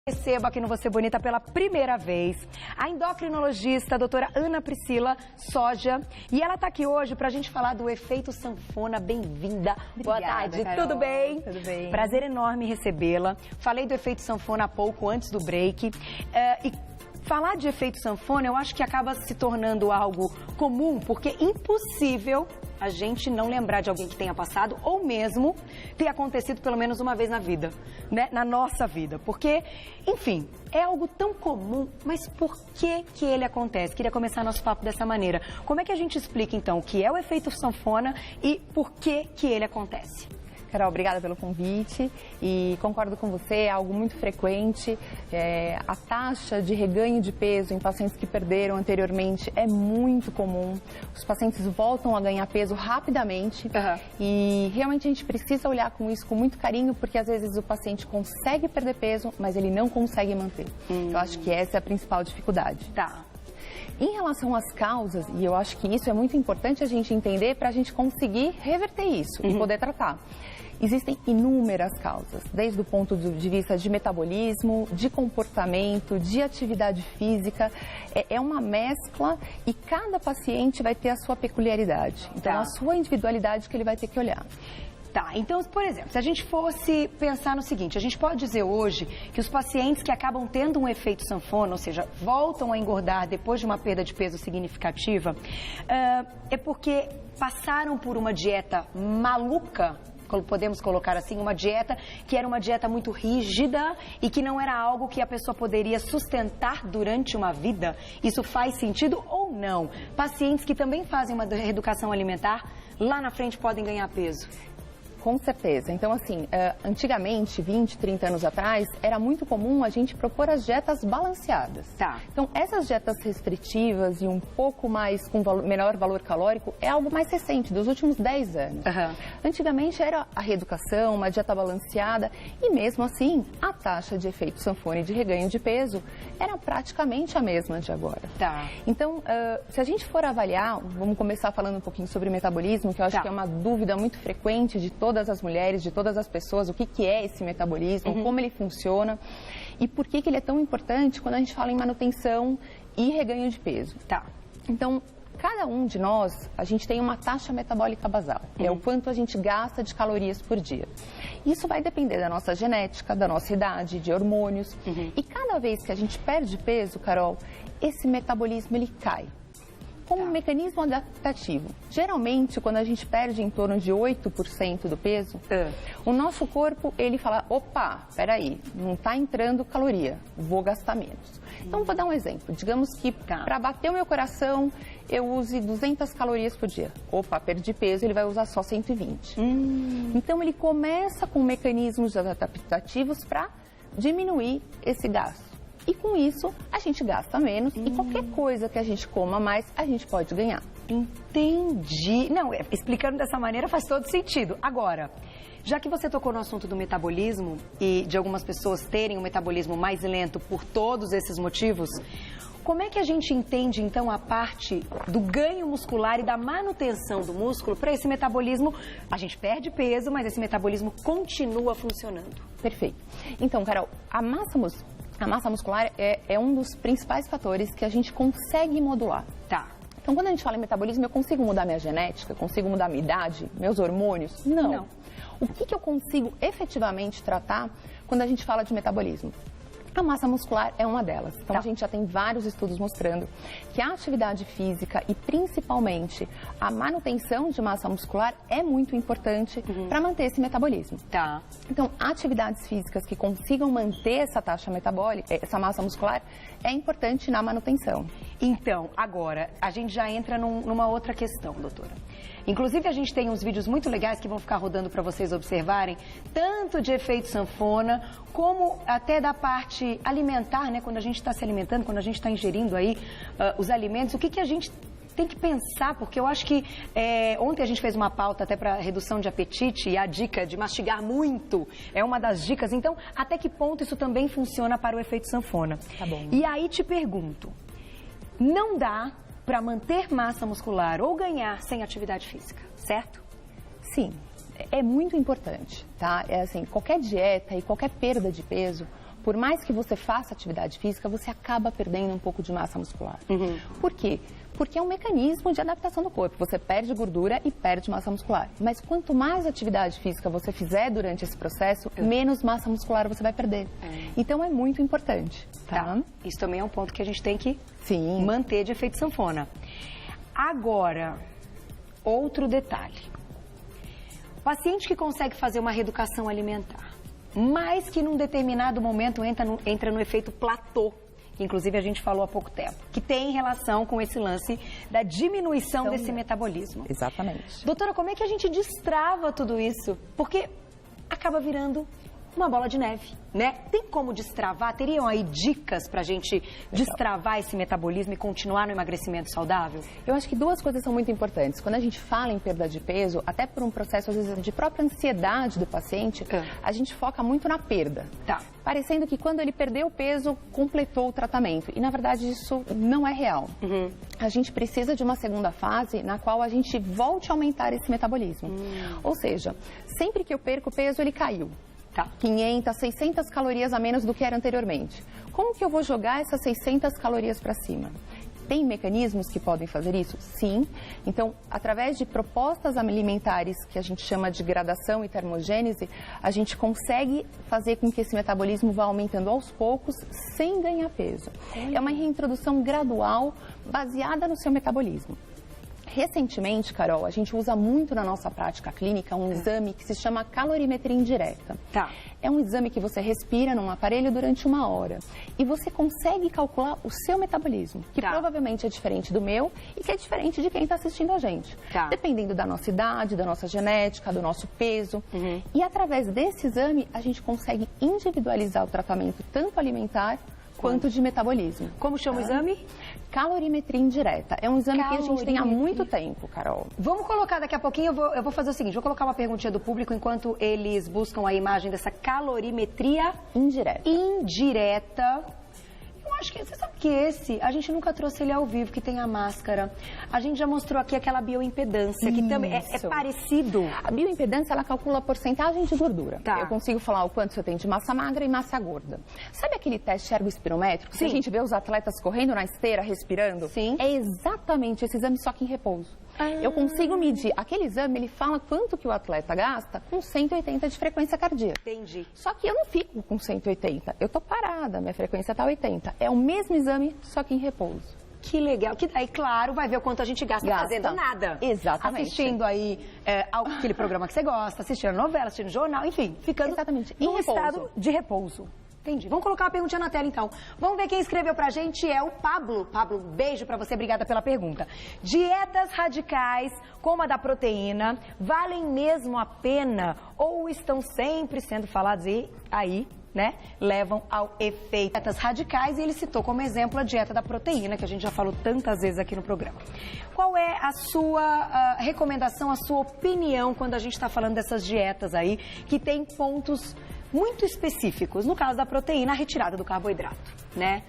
Recebo aqui no Você Bonita pela primeira vez a endocrinologista, a doutora Ana Priscila Soja. E ela está aqui hoje para a gente falar do efeito sanfona. Bem-vinda. Boa tarde, Carol. tudo bem? Tudo bem. Prazer enorme recebê-la. Falei do efeito sanfona há pouco, antes do break. E falar de efeito sanfona, eu acho que acaba se tornando algo comum, porque é impossível a gente não lembrar de alguém que tenha passado ou mesmo ter acontecido pelo menos uma vez na vida, né? Na nossa vida. Porque, enfim, é algo tão comum, mas por que ele acontece? Queria começar nosso papo dessa maneira. Como é que a gente explica, então, o que é o efeito sanfona e por que ele acontece? Carol, obrigada pelo convite e concordo com você, é algo muito frequente. A taxa de reganho de peso em pacientes que perderam anteriormente é muito comum. Os pacientes voltam a ganhar peso rapidamente e realmente a gente precisa olhar com isso com muito carinho, porque às vezes o paciente consegue perder peso, mas ele não consegue manter. Eu acho que essa é a principal dificuldade. Tá. Em relação às causas, e eu acho que isso é muito importante a gente entender para a gente conseguir reverter isso e poder tratar. Existem inúmeras causas, desde o ponto de vista de metabolismo, de comportamento, de atividade física. É uma mescla e cada paciente vai ter a sua peculiaridade. Então, a sua individualidade que ele vai ter que olhar. Tá, então, por exemplo, se a gente fosse pensar no seguinte, a gente pode dizer hoje que os pacientes que acabam tendo um efeito sanfona, ou seja, voltam a engordar depois de uma perda de peso significativa, é porque passaram por uma dieta maluca, podemos colocar assim, uma dieta que era uma dieta muito rígida e que não era algo que a pessoa poderia sustentar durante uma vida. Isso faz sentido ou não? Pacientes que também fazem uma reeducação alimentar, lá na frente podem ganhar peso. Com certeza. Então, assim, antigamente, 20, 30 anos atrás, era muito comum a gente propor as dietas balanceadas. Tá. Então, essas dietas restritivas e um pouco mais com menor valor calórico é algo mais recente, dos últimos 10 anos. Antigamente era a reeducação, uma dieta balanceada e mesmo assim, a taxa de efeito sanfona e de reganho de peso era praticamente a mesma de agora. Tá. Então, se a gente for avaliar, vamos começar falando um pouquinho sobre metabolismo, que eu acho que é uma dúvida muito frequente de todas as mulheres, de todas as pessoas, o que é esse metabolismo, como ele funciona e por que ele é tão importante quando a gente fala em manutenção e reganho de peso. Tá. Então, cada um de nós, a gente tem uma taxa metabólica basal, é o quanto a gente gasta de calorias por dia. Isso vai depender da nossa genética, da nossa idade, de hormônios. E cada vez que a gente perde peso, Carol, esse metabolismo ele cai. Como um mecanismo adaptativo. Geralmente, quando a gente perde em torno de 8% do peso, o nosso corpo, ele fala, opa, peraí, não está entrando caloria, vou gastar menos. Então, vou dar um exemplo. Digamos que para bater o meu coração, eu use 200 calorias por dia. Opa, perdi peso, ele vai usar só 120. Então, ele começa com mecanismos adaptativos para diminuir esse gasto. E com isso, a gente gasta menos e qualquer coisa que a gente coma mais, a gente pode ganhar. Entendi. Não, explicando dessa maneira faz todo sentido. Agora, já que você tocou no assunto do metabolismo e de algumas pessoas terem um metabolismo mais lento por todos esses motivos, como é que a gente entende, então, a parte do ganho muscular e da manutenção do músculo para esse metabolismo? A gente perde peso, mas esse metabolismo continua funcionando. Perfeito. Então, Carol, a massa muscular é um dos principais fatores que a gente consegue modular. Tá. Então, quando a gente fala em metabolismo, eu consigo mudar minha genética? Consigo mudar minha idade? Meus hormônios? Não. O que eu consigo efetivamente tratar quando a gente fala de metabolismo? A massa muscular é uma delas. Então, a gente já tem vários estudos mostrando que a atividade física e principalmente a manutenção de massa muscular é muito importante para manter esse metabolismo. Tá. Então, atividades físicas que consigam manter essa taxa metabólica, essa massa muscular, é importante na manutenção. Então, agora, a gente já entra numa outra questão, doutora. Inclusive, a gente tem uns vídeos muito legais que vão ficar rodando para vocês observarem, tanto de efeito sanfona, como até da parte alimentar, né? Quando a gente está se alimentando, quando a gente está ingerindo aí os alimentos, o que a gente tem que pensar, porque eu acho que ontem a gente fez uma pauta até para redução de apetite e a dica de mastigar muito é uma das dicas. Então, até que ponto isso também funciona para o efeito sanfona? Tá bom. E aí te pergunto, não dá para manter massa muscular ou ganhar sem atividade física, certo? Sim, é muito importante, tá? É assim, qualquer dieta e qualquer perda de peso por mais que você faça atividade física, você acaba perdendo um pouco de massa muscular. Por quê? Porque é um mecanismo de adaptação do corpo. Você perde gordura e perde massa muscular. Mas quanto mais atividade física você fizer durante esse processo, menos massa muscular você vai perder. Então é muito importante. Tá? Isso também é um ponto que a gente tem que Sim. manter de efeito sanfona. Agora, outro detalhe. O paciente que consegue fazer uma reeducação alimentar, mas que num determinado momento entra no efeito platô, que inclusive a gente falou há pouco tempo, que tem relação com esse lance da diminuição desse metabolismo. Exatamente. Doutora, como é que a gente destrava tudo isso? Porque acaba virando uma bola de neve, né? Tem como destravar? Teriam aí dicas pra gente destravar esse metabolismo e continuar no emagrecimento saudável? Eu acho que duas coisas são muito importantes. Quando a gente fala em perda de peso, até por um processo, às vezes, de própria ansiedade do paciente, a gente foca muito na perda. Tá. Parecendo que quando ele perdeu o peso, completou o tratamento. E, na verdade, isso não é real. A gente precisa de uma segunda fase na qual a gente volte a aumentar esse metabolismo. Ou seja, sempre que eu perco peso, ele caiu. 500, 600 calorias a menos do que era anteriormente. Como que eu vou jogar essas 600 calorias para cima? Tem mecanismos que podem fazer isso? Sim. Então, através de propostas alimentares que a gente chama de gradação e termogênese, a gente consegue fazer com que esse metabolismo vá aumentando aos poucos sem ganhar peso. É uma reintrodução gradual baseada no seu metabolismo. Recentemente, Carol, a gente usa muito na nossa prática clínica um exame que se chama calorimetria indireta. É um exame que você respira num aparelho durante 1 hora e você consegue calcular o seu metabolismo, que provavelmente é diferente do meu e que é diferente de quem está assistindo a gente. Dependendo da nossa idade, da nossa genética, do nosso peso. E através desse exame, a gente consegue individualizar o tratamento tanto alimentar quanto de metabolismo. Como chama o exame? Calorimetria indireta. É um exame que a gente tem há muito tempo, Carol. Vamos colocar daqui a pouquinho, eu vou fazer o seguinte, vou colocar uma perguntinha do público enquanto eles buscam a imagem dessa calorimetria indireta. Eu acho que, você sabe que a gente nunca trouxe ele ao vivo, que tem a máscara. A gente já mostrou aqui aquela bioimpedância, que também é parecido. A bioimpedância, ela calcula a porcentagem de gordura. Eu consigo falar o quanto você tem de massa magra e massa gorda. Sabe aquele teste ergoespirométrico? Que a gente vê os atletas correndo na esteira, respirando? Sim. É exatamente esse exame, só que em repouso. Eu consigo medir. Aquele exame, ele fala quanto que o atleta gasta com 180 de frequência cardíaca. Entendi. Só que eu não fico com 180. Eu tô parada, minha frequência tá 80. É o mesmo exame, só que em repouso. Que legal. Que daí, claro, vai ver o quanto a gente gasta fazendo nada. Exatamente. Assistindo aí aquele programa que você gosta, assistindo novela, assistindo jornal, enfim, ficando em estado de repouso. Entendi. Vamos colocar uma perguntinha na tela, então. Vamos ver quem escreveu pra gente, é o Pablo. Pablo, beijo pra você, obrigada pela pergunta. Dietas radicais, como a da proteína, valem mesmo a pena ou estão sempre sendo faladas aí, né, levam ao efeito? Dietas radicais, e ele citou como exemplo a dieta da proteína, que a gente já falou tantas vezes aqui no programa. Qual é a sua recomendação, a sua opinião quando a gente está falando dessas dietas aí, que tem pontos muito específicos, no caso da proteína, a retirada do carboidrato, né?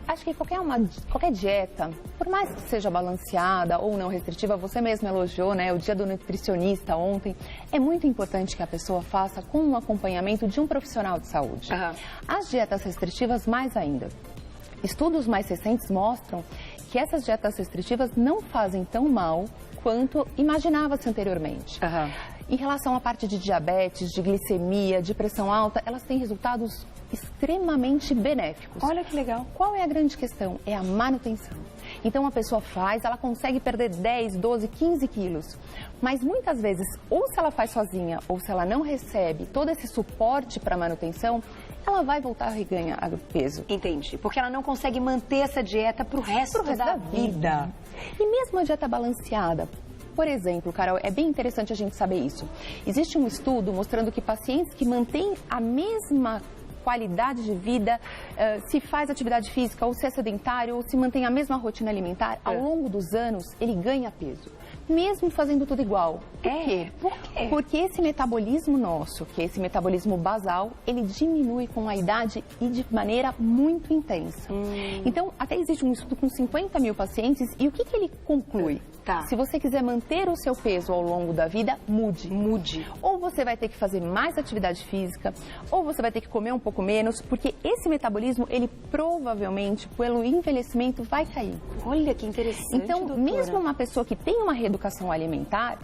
Acho que qualquer dieta, por mais que seja balanceada ou não restritiva, você mesmo elogiou, né, o dia do nutricionista ontem, é muito importante que a pessoa faça com um acompanhamento de um profissional de saúde. As dietas restritivas, mais ainda. Estudos mais recentes mostram que essas dietas restritivas não fazem tão mal quanto imaginava-se anteriormente. Em relação à parte de diabetes, de glicemia, de pressão alta, elas têm resultados extremamente benéficos. Olha que legal. Qual é a grande questão? É a manutenção. Então a pessoa faz, ela consegue perder 10, 12, 15 quilos. Mas muitas vezes, ou se ela faz sozinha, ou se ela não recebe todo esse suporte para manutenção, ela vai voltar a reganhar peso. Entendi. Porque ela não consegue manter essa dieta pro resto da vida. E mesmo a dieta balanceada, por exemplo, Carol, é bem interessante a gente saber isso. Existe um estudo mostrando que pacientes que mantêm a mesma qualidade de vida, se faz atividade física ou se é sedentário ou se mantém a mesma rotina alimentar, ao longo dos anos ele ganha peso, mesmo fazendo tudo igual. Por quê? Porque esse metabolismo nosso, que é esse metabolismo basal, ele diminui com a idade e de maneira muito intensa. Então, até existe um estudo com 50 mil pacientes e o que ele conclui? Se você quiser manter o seu peso ao longo da vida, mude. Ou você vai ter que fazer mais atividade física, ou você vai ter que comer um pouco pouco menos, porque esse metabolismo, ele provavelmente, pelo envelhecimento, vai cair. Olha que interessante, então, doutora. mesmo uma pessoa que tem uma reeducação alimentar,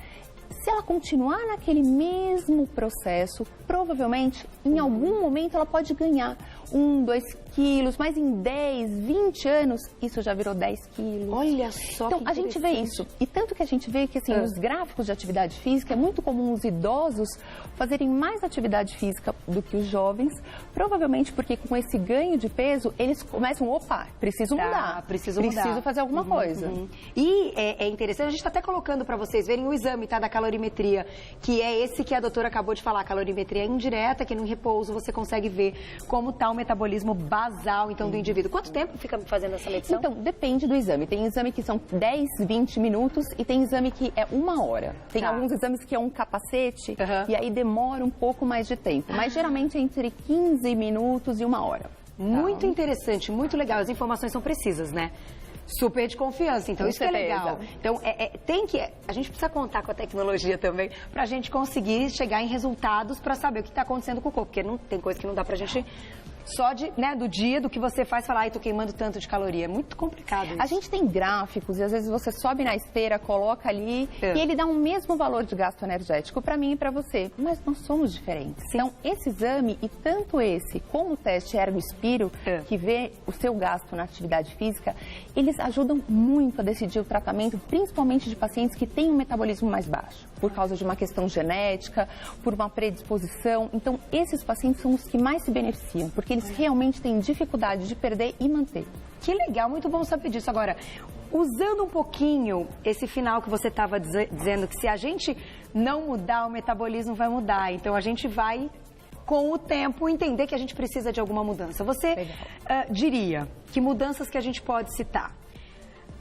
se ela continuar naquele mesmo processo, provavelmente, em algum momento, ela pode ganhar 1, 2 quilos, mas em 10, 20 anos, isso já virou 10 quilos. Olha só. Então, a gente vê isso. E tanto que a gente vê que, assim, nos gráficos de atividade física, é muito comum os idosos fazerem mais atividade física do que os jovens, provavelmente porque com esse ganho de peso, eles começam, opa, preciso mudar. Preciso fazer alguma coisa. E é interessante, a gente está até colocando para vocês verem o exame, tá, da calorimetria, que é esse que a doutora acabou de falar, a calorimetria indireta, que no repouso você consegue ver como está o metabolismo basal, então, do indivíduo. Quanto tempo fica fazendo essa medição? Então, depende do exame. Tem exame que são 10, 20 minutos e tem exame que é 1 hora. Tem alguns exames que é um capacete e aí demora um pouco mais de tempo. Mas, geralmente, é entre 15 minutos e 1 hora. Muito interessante, muito legal. As informações são precisas, né? Super de confiança, então isso é legal. Então, a gente precisa contar com a tecnologia também para a gente conseguir chegar em resultados para saber o que está acontecendo com o corpo, porque não tem coisa que não dá para a gente só do dia, do que você faz, falar, ai, tô queimando tanto de caloria. É muito complicado isso. A gente tem gráficos e às vezes você sobe na esteira, coloca ali e ele dá o mesmo valor de gasto energético para mim e para você. Mas nós somos diferentes. Então, esse exame e tanto esse como o teste Ergo-Spiro, que vê o seu gasto na atividade física, eles ajudam muito a decidir o tratamento, principalmente de pacientes que têm um metabolismo mais baixo, por causa de uma questão genética, por uma predisposição. Então, esses pacientes são os que mais se beneficiam, porque eles realmente têm dificuldade de perder e manter. Que legal, muito bom saber disso. Agora, usando um pouquinho esse final que você estava dizendo, que se a gente não mudar, o metabolismo vai mudar. Então, a gente vai, com o tempo, entender que a gente precisa de alguma mudança. Você diria que mudanças que a gente pode citar?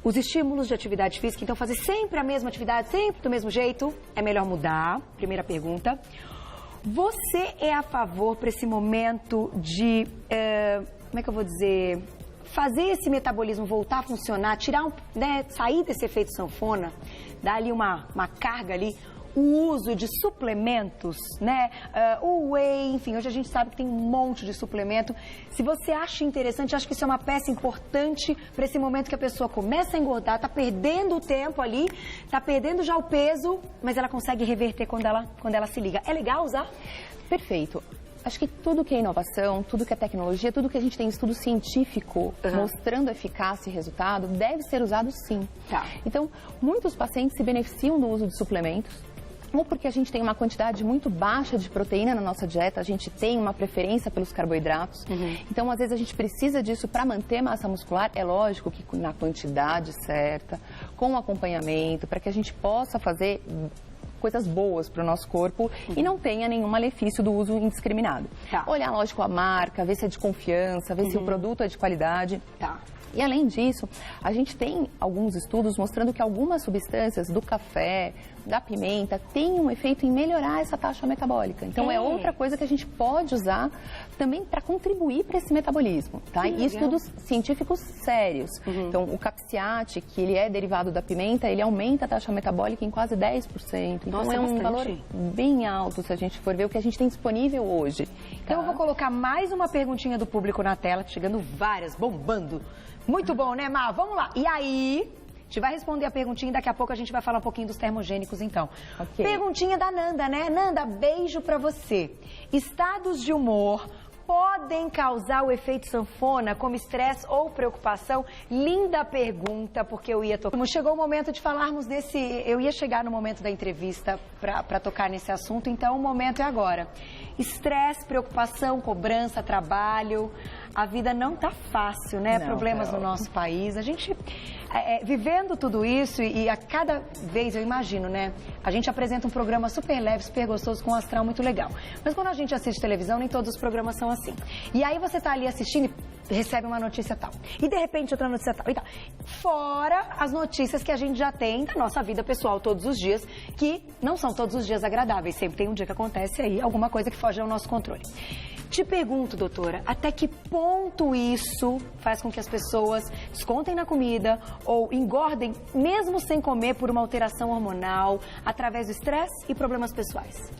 Os estímulos de atividade física, então fazer sempre a mesma atividade, sempre do mesmo jeito, é melhor mudar? Primeira pergunta. Você é a favor para esse momento de, como é que eu vou dizer, fazer esse metabolismo voltar a funcionar, tirar, sair desse efeito sanfona, dar ali uma carga ali, o uso de suplementos, né? O whey, enfim, hoje a gente sabe que tem um monte de suplemento. Se você acha interessante, acho que isso é uma peça importante para esse momento que a pessoa começa a engordar, tá perdendo o tempo ali, tá perdendo já o peso, mas ela consegue reverter quando ela se liga. É legal usar? Perfeito. Acho que tudo que é inovação, tudo que é tecnologia, tudo que a gente tem estudo científico mostrando eficácia e resultado, deve ser usado sim. Então, muitos pacientes se beneficiam do uso de suplementos, ou porque a gente tem uma quantidade muito baixa de proteína na nossa dieta, a gente tem uma preferência pelos carboidratos. Então, às vezes, a gente precisa disso para manter massa muscular. É lógico que na quantidade certa, com acompanhamento, para que a gente possa fazer coisas boas para o nosso corpo e não tenha nenhum malefício do uso indiscriminado. Olhar, lógico, a marca, ver se é de confiança, ver se o produto é de qualidade. E, além disso, a gente tem alguns estudos mostrando que algumas substâncias do café, da pimenta, têm um efeito em melhorar essa taxa metabólica. Então, é outra coisa que a gente pode usar também para contribuir para esse metabolismo, tá? E estudos científicos sérios. Então, o capsiate, que ele é derivado da pimenta, ele aumenta a taxa metabólica em quase 10%. Então, é um valor bem alto se a gente for ver o que a gente tem disponível hoje. Então, eu vou colocar mais uma perguntinha do público na tela, chegando várias, bombando. Muito bom, né, Mar? Vamos lá. E aí, a gente vai responder a perguntinha e daqui a pouco a gente vai falar um pouquinho dos termogênicos, então. Perguntinha da Nanda, né? Nanda, beijo pra você. Estados de humor podem causar o efeito sanfona, como estresse ou preocupação? Linda pergunta, porque eu ia tocar. Chegou o momento de falarmos desse... Eu ia chegar no momento da entrevista para tocar nesse assunto, então o momento é agora. Estresse, preocupação, cobrança, trabalho... A vida não tá fácil, né? Problemas no nosso país. A gente, vivendo tudo isso e a cada vez, eu imagino, né? A gente apresenta um programa super leve, super gostoso, com um astral muito legal. Mas quando a gente assiste televisão, nem todos os programas são assim. E aí você tá ali assistindo e recebe uma notícia tal. E de repente outra notícia tal e tal. Fora as notícias que a gente já tem da nossa vida pessoal todos os dias, que não são todos os dias agradáveis. Sempre tem um dia que acontece aí alguma coisa que foge ao nosso controle. Te pergunto, doutora, até que ponto isso faz com que as pessoas descontem na comida ou engordem, mesmo sem comer, por uma alteração hormonal, através do estresse e problemas pessoais?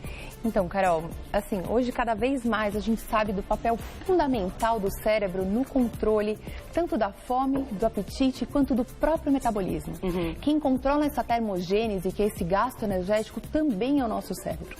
Então, Carol, assim, hoje cada vez mais a gente sabe do papel fundamental do cérebro no controle tanto da fome, do apetite, quanto do próprio metabolismo. Quem controla essa termogênese, que é esse gasto energético, também é o nosso cérebro.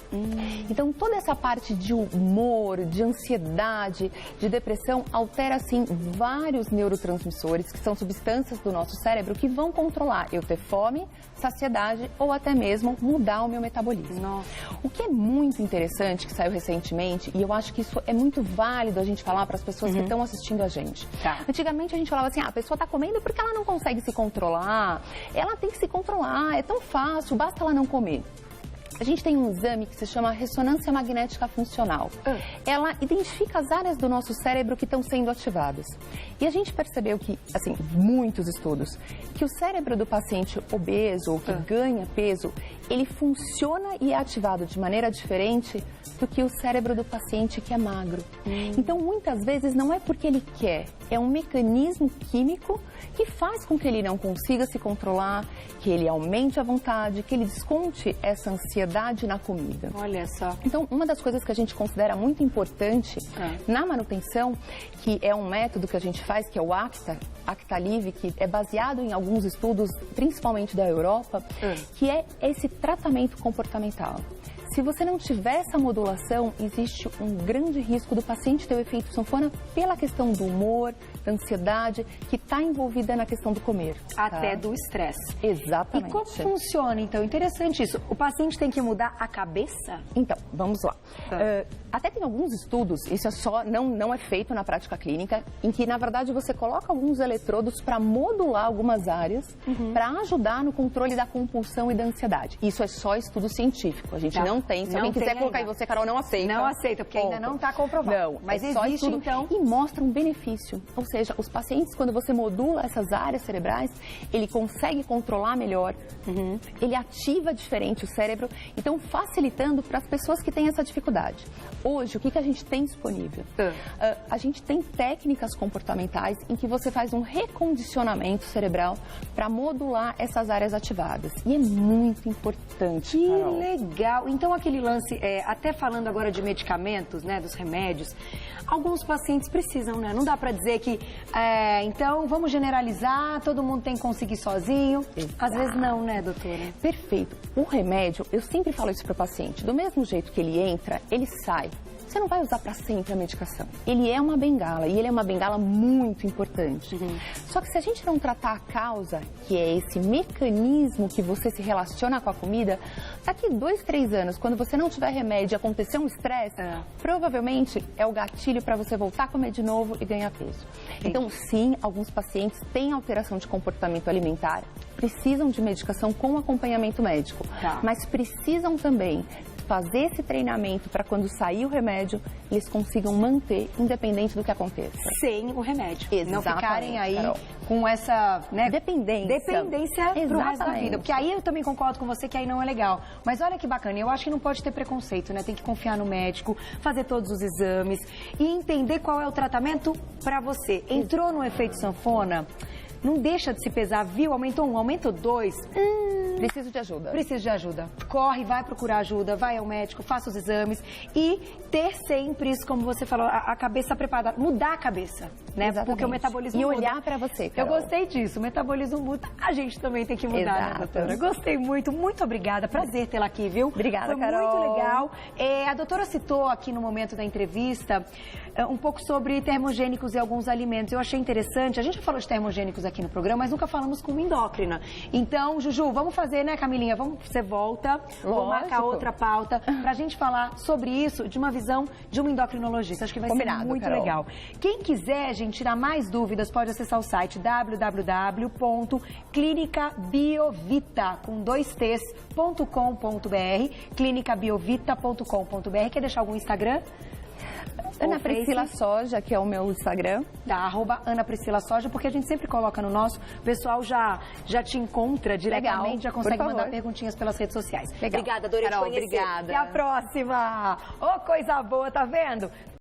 Então, toda essa parte de humor, de ansiedade, de depressão, altera, sim, vários neurotransmissores, que são substâncias do nosso cérebro que vão controlar eu ter fome, saciedade ou até mesmo mudar o meu metabolismo. Nossa. O que é muito interessante, que saiu recentemente, e eu acho que isso é muito válido a gente falar para as pessoas que estão assistindo a gente. Tá. Antigamente a gente falava assim, a pessoa está comendo porque ela não consegue se controlar, ela tem que se controlar, é tão fácil, basta ela não comer. A gente tem um exame que se chama ressonância magnética funcional. Ela identifica as áreas do nosso cérebro que estão sendo ativadas. E a gente percebeu que, assim, muitos estudos, que o cérebro do paciente obeso ou que ganha peso, ele funciona e é ativado de maneira diferente do que o cérebro do paciente que é magro. Então, muitas vezes, não é porque ele quer, é um mecanismo químico que faz com que ele não consiga se controlar, que ele aumente a vontade, que ele desconte essa ansiedade na comida. Olha só. Então, uma das coisas que a gente considera muito importante na manutenção, que é um método que a gente faz, que é o Actalive, que é baseado em alguns estudos, principalmente da Europa, que é esse tratamento comportamental. Se você não tiver essa modulação, existe um grande risco do paciente ter o efeito sanfona pela questão do humor, da ansiedade, que está envolvida na questão do comer. Até do estresse. Exatamente. E como funciona, então? Interessante isso. O paciente tem que mudar a cabeça? Então, vamos lá. Até tem alguns estudos, isso é só, não é feito na prática clínica, em que, na verdade, você coloca alguns eletrodos para modular algumas áreas, para ajudar no controle da compulsão e da ansiedade. Isso é só estudo científico. A gente não tem. Se alguém quiser colocar em você, Carol, não aceita. Não aceita, porque ainda não está comprovado. Não, mas é só existe, estudo, então. E mostra um benefício. Ou seja, os pacientes, quando você modula essas áreas cerebrais, ele consegue controlar melhor, ele ativa diferente o cérebro, então facilitando para as pessoas que têm essa dificuldade. Hoje, o que a gente tem disponível? A gente tem técnicas comportamentais em que você faz um recondicionamento cerebral para modular essas áreas ativadas. E é muito importante, Carol. Que legal! Então, aquele lance, até falando agora de medicamentos, né, dos remédios, alguns pacientes precisam, né? Não dá para dizer que, então, vamos generalizar, todo mundo tem que conseguir sozinho. Exato. Às vezes não, né, doutora? Perfeito. O remédio, eu sempre falo isso para o paciente, do mesmo jeito que ele entra, ele sai. Você não vai usar para sempre a medicação. Ele é uma bengala e ele é uma bengala muito importante. Só que se a gente não tratar a causa, que é esse mecanismo que você se relaciona com a comida, daqui 2, 3 anos, quando você não tiver remédio e acontecer um estresse, provavelmente é o gatilho para você voltar a comer de novo e ganhar peso. Então, sim, alguns pacientes têm alteração de comportamento alimentar, precisam de medicação com acompanhamento médico, mas precisam também fazer esse treinamento para quando sair o remédio, eles consigam manter, independente do que aconteça. Sem o remédio. Exatamente, não ficarem aí, Carol, com essa, né, dependência pro resto da vida. Porque aí eu também concordo com você que aí não é legal. Mas olha que bacana, eu acho que não pode ter preconceito, né? Tem que confiar no médico, fazer todos os exames e entender qual é o tratamento para você. Entrou no efeito sanfona, não deixa de se pesar, viu? Aumentou 1, aumentou 2. Preciso de ajuda. Preciso de ajuda. Corre, vai procurar ajuda, vai ao médico, faça os exames e ter sempre isso, como você falou, a cabeça preparada. Mudar a cabeça, né? Exatamente. Porque o metabolismo e muda. olhar para você, Carol. Eu gostei disso. O metabolismo muda, a gente também tem que mudar, né, doutora? Gostei muito. Muito obrigada. Prazer tê-la aqui, viu? Obrigada, Foi Carol. muito legal. A doutora citou aqui no momento da entrevista um pouco sobre termogênicos e alguns alimentos. Eu achei interessante. A gente já falou de termogênicos aqui no programa, mas nunca falamos com endócrina. Então, Juju, vamos fazer, né, Camilinha? Você volta, vou marcar outra pauta pra gente falar sobre isso de uma visão de uma endocrinologista. Acho que vai ser muito Carol. legal. Quem quiser, gente, tirar mais dúvidas, pode acessar o site www.clinicabiovita, com 2 T's.com.br, clinicabiovita.com.br. Quer deixar algum Instagram? Ana Priscila Soja, que é o meu Instagram. @Ana Priscila Soja, porque a gente sempre coloca no nosso, o pessoal já te encontra diretamente, Legal, já consegue mandar perguntinhas pelas redes sociais. Legal. Obrigada, adorei te conhecer. Obrigada. Até a próxima. Ô, coisa boa, tá vendo?